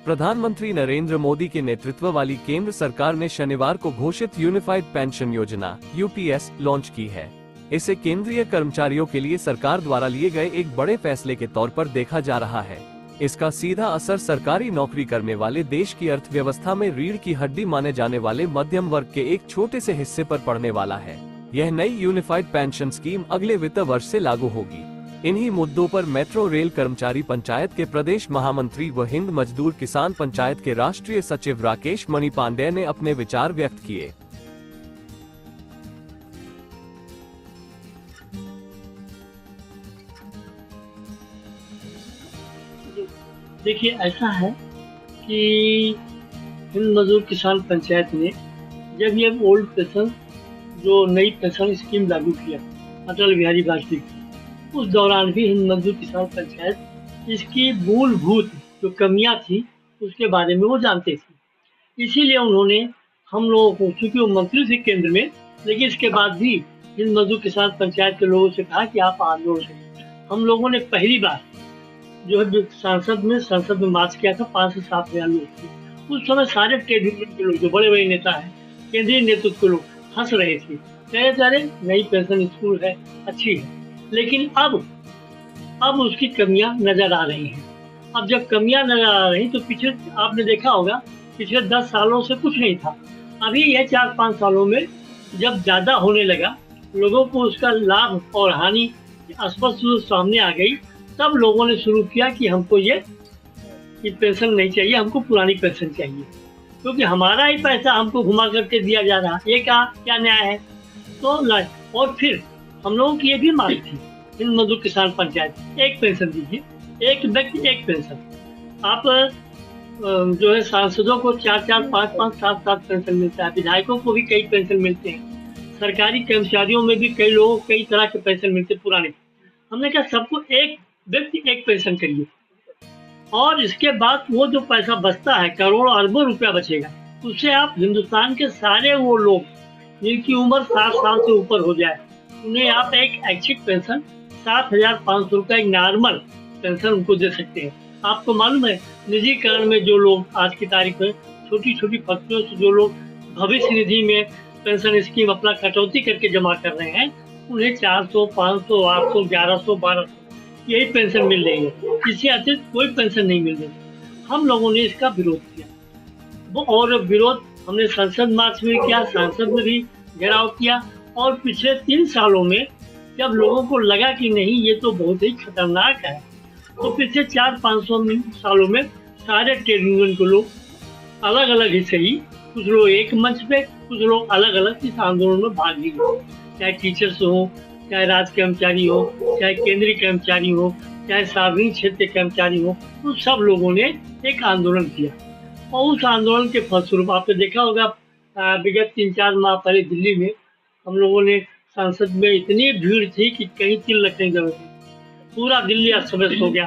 प्रधानमंत्री नरेंद्र मोदी के नेतृत्व वाली केंद्र सरकार ने शनिवार को घोषित यूनिफाइड पेंशन योजना यूपीएस लॉन्च की है। इसे केंद्रीय कर्मचारियों के लिए सरकार द्वारा लिए गए एक बड़े फैसले के तौर पर देखा जा रहा है। इसका सीधा असर सरकारी नौकरी करने वाले देश की अर्थव्यवस्था में रीढ़ की हड्डी माने जाने वाले मध्यम वर्ग के एक छोटे से हिस्से पर पड़ने वाला है। यह नई यूनिफाइड पेंशन स्कीम अगले वित्त वर्ष से लागू होगी। इन्हीं मुद्दों पर मेट्रो रेल कर्मचारी पंचायत के प्रदेश महामंत्री व हिंद मजदूर किसान पंचायत के राष्ट्रीय सचिव राकेश मणि पांडेय ने अपने विचार व्यक्त किए। देखिए, ऐसा है कि हिंद मजदूर किसान पंचायत ने जब ये ओल्ड पेंशन जो नई पेंशन स्कीम लागू किया अटल बिहारी वाजपेयी की, उस दौरान भी हिंद मजदूर किसान पंचायत इसकी मूलभूत जो कमियां थी उसके बारे में वो जानते थे। इसीलिए उन्होंने हम लोगों को, चूंकि वो मंत्री थे केंद्र में, लेकिन इसके बाद भी हिंद मजदूर किसान पंचायत के लोगों से कहा कि आप आंदोलन करिए। हम लोगों ने पहली बार जो है संसद में मार्च किया था। 5 से 7 हजार लोग थे। उस समय सारे ट्रेड यूनियन के लोग, जो बड़े बड़े नेता हैं, केंद्रीय नेतृत्व के लोग हंस रहे थे, कह रहे नई पेंशन स्कूल है, अच्छी है। लेकिन अब उसकी कमियां नजर आ रही हैं। अब जब कमियां नजर आ रही तो पिछले, आपने देखा होगा, पिछले 10 सालों से कुछ नहीं था। अभी यह 4-5 सालों में जब ज्यादा होने लगा, लोगों को उसका लाभ और हानि स्पष्ट रूप से सामने आ गई, तब लोगों ने शुरू किया कि हमको ये पेंशन नहीं चाहिए, हमको पुरानी पेंशन चाहिए, क्योंकि हमारा ही पैसा हमको घुमा करके दिया जा रहा है। ये क्या न्याय है? तो और फिर हम लोगों की ये भी मांग थी, हिंद मजदूर किसान पंचायत, एक पेंशन दीजिए, एक व्यक्ति एक पेंशन। आप जो है सांसदों को 4-4, 5-5, 7-7 पेंशन मिलता है, विधायकों को भी कई पेंशन मिलते हैं, सरकारी कर्मचारियों में भी कई लोगों को कई तरह के पेंशन मिलते हैं पुराने। हमने कहा सबको एक व्यक्ति एक पेंशन करिए, और इसके बाद वो जो पैसा बचता है, करोड़ों अरबों रुपया बचेगा, उससे आप हिंदुस्तान के सारे वो लोग जिनकी उम्र 60 साल से ऊपर हो जाए, उन्हें आप एक ऐच्छिक पेंशन 7,500 रुपया, एक नॉर्मल पेंशन उनको दे सकते हैं। आपको मालूम है, निजीकरण में जो लोग आज की तारीख में छोटी छोटी फैक्ट्रियों से जो लोग भविष्य निधि में पेंशन स्कीम अपना कटौती करके जमा कर रहे हैं, उन्हें 400, 500, 800, 1100, 1200 यही पेंशन मिल रही है। इससे अतिरिक्त कोई पेंशन नहीं मिल रही। हम लोगों ने इसका विरोध किया, और विरोध हमने संसद मार्च में किया, सांसद में भी घेराव किया, और पिछले 3 सालों में जब लोगों को लगा कि नहीं ये तो बहुत ही खतरनाक है, तो पिछले 400-500 सालों में सारे ट्रेड यूनियन के लोग अलग अलग हिस्से ही, कुछ लोग एक मंच पे, कुछ लोग अलग अलग इस आंदोलन में भाग लिए, चाहे टीचर्स हो, चाहे राज्य कर्मचारी हो, चाहे केंद्रीय कर्मचारी हो, चाहे सार्वजनिक क्षेत्र के कर्मचारी हो, तो सब लोगों ने एक आंदोलन किया। और उस आंदोलन के फलस्वरूप आपने देखा होगा, विगत 3-4 माह पहले दिल्ली में हम लोगों ने संसद में इतनी भीड़ थी कि कहीं तिल रखने की जरूरत नहीं, पूरा दिल्ली अस्त व्यस्त हो गया।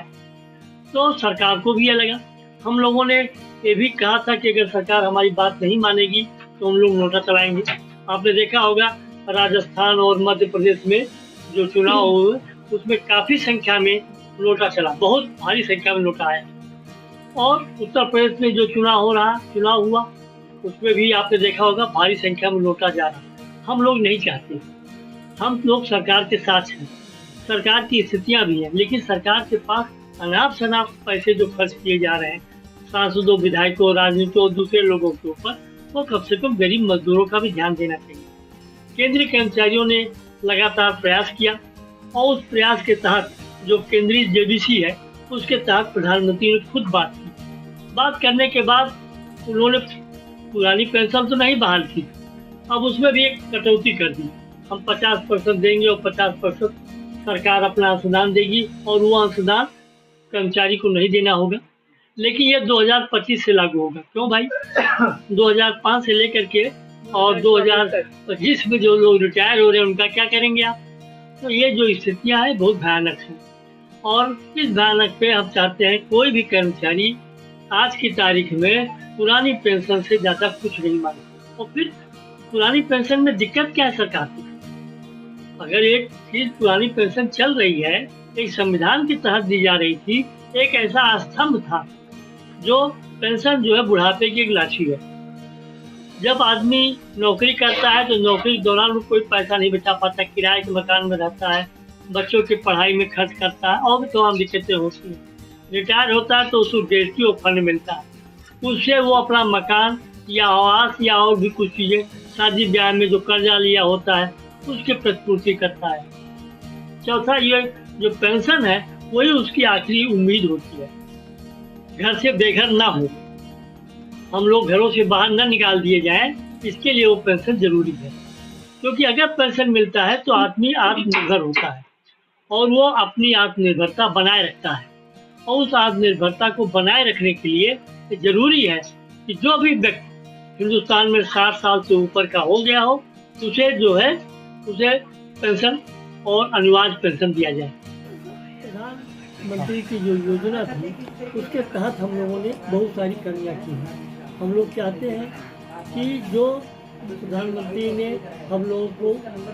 तो सरकार को भी ये लगा। हम लोगों ने ये भी कहा था कि अगर सरकार हमारी बात नहीं मानेगी तो हम लोग नोटा चलाएंगे। आपने देखा होगा राजस्थान और मध्य प्रदेश में जो चुनाव हुए, उसमें काफी संख्या में नोटा चला, बहुत भारी संख्या में नोटा आया। और उत्तर प्रदेश में जो चुनाव हुआ, उसमें भी आपने देखा होगा भारी संख्या में नोटा जा रहा। हम लोग नहीं चाहते, हम लोग सरकार के साथ हैं, सरकार की स्थितियां भी हैं, लेकिन सरकार के पास अनाप शनाप पैसे जो खर्च किए जा रहे हैं सांसदों, विधायकों, राजनीतिकों और दूसरे लोगों के ऊपर, वो कम से कम गरीब मजदूरों का भी ध्यान देना चाहिए। केंद्रीय कर्मचारियों ने लगातार प्रयास किया, और उस प्रयास के तहत जो केंद्रीय जेडीसी है, उसके तहत प्रधानमंत्री ने खुद बात करने के बाद उन्होंने पुरानी पेंशन तो नहीं बहाल की, अब उसमें भी एक कटौती कर दी। हम 50% देंगे और 50% सरकार अपना अंशदान देगी, और वो अंशदान कर्मचारी को नहीं देना होगा। लेकिन ये 2025 से लागू होगा। क्यों भाई? 2005 से लेकर के और 2025 में जो लोग रिटायर हो रहे हैं उनका क्या करेंगे आप? तो ये जो स्थितियां हैं बहुत भयानक हैं, और इस भयानक पे हम चाहते हैं कोई भी कर्मचारी आज की तारीख में पुरानी पेंशन से ज्यादा कुछ नहीं मांगे। और फिर पुरानी पेंशन में दिक्कत क्या है सरकार की? अगर एक चीज पुरानी पेंशन चल रही है, एक संविधान के तहत दी जा रही थी, एक ऐसा स्तंभ था जो पेंशन जो है बुढ़ापे की एक लाठी है। जब आदमी नौकरी करता है तो नौकरी के दौरान वो कोई पैसा नहीं बचा पाता, किराए के मकान में रहता है, बच्चों की पढ़ाई में खर्च करता है और भी तमाम दिक्कतें होती हैं। रिटायर होता है तो उसको ग्रेच्युटी फंड मिलता है, उससे वो अपना मकान या आवास या और भी कुछ चीज़ें, शादी ब्याह में जो कर्जा लिया होता है उसकी प्रतिपूर्ति करता है। चौथा, ये जो पेंशन है वही उसकी आखिरी उम्मीद होती है, घर से बेघर ना हो, हम लोग घरों से बाहर न निकाल दिए जाएं, इसके लिए वो पेंशन जरूरी है। क्योंकि अगर पेंशन मिलता है तो आदमी आत्मनिर्भर होता है और वो अपनी आत्मनिर्भरता बनाए रखता है। और उस आत्मनिर्भरता को बनाए रखने के लिए जरूरी है कि जो भी व्यक्ति हिंदुस्तान में 60 साल से ऊपर का हो गया हो उसे जो है उसे पेंशन और अनिवार्य पेंशन दिया जाए। प्रधानमंत्री की जो योजना थी उसके तहत हम लोगों ने बहुत सारी कमियाँ की हैं। हम लोग चाहते हैं कि जो प्रधानमंत्री ने हम लोगों को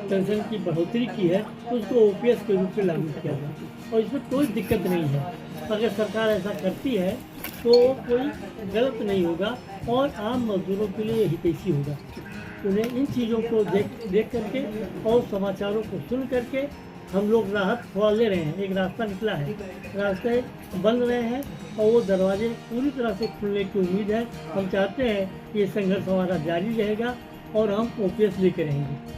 पेंशन की बढ़ोतरी की है उसको ओपीएस के रूप में लागू किया जाए और इसमें कोई दिक्कत नहीं है। अगर सरकार ऐसा करती है तो कोई गलत नहीं होगा और आम मजदूरों के लिए हितैषी होगा। उन्हें इन चीज़ों को देख करके और समाचारों को सुन करके हम लोग राहत थोड़ा ले रहे हैं। एक रास्ता निकला है, रास्ते बन रहे हैं और वो दरवाजे पूरी तरह से खुलने की उम्मीद है। हम चाहते हैं कि ये संघर्ष हमारा जारी रहेगा और हम ओपीएस लेके रहेंगे।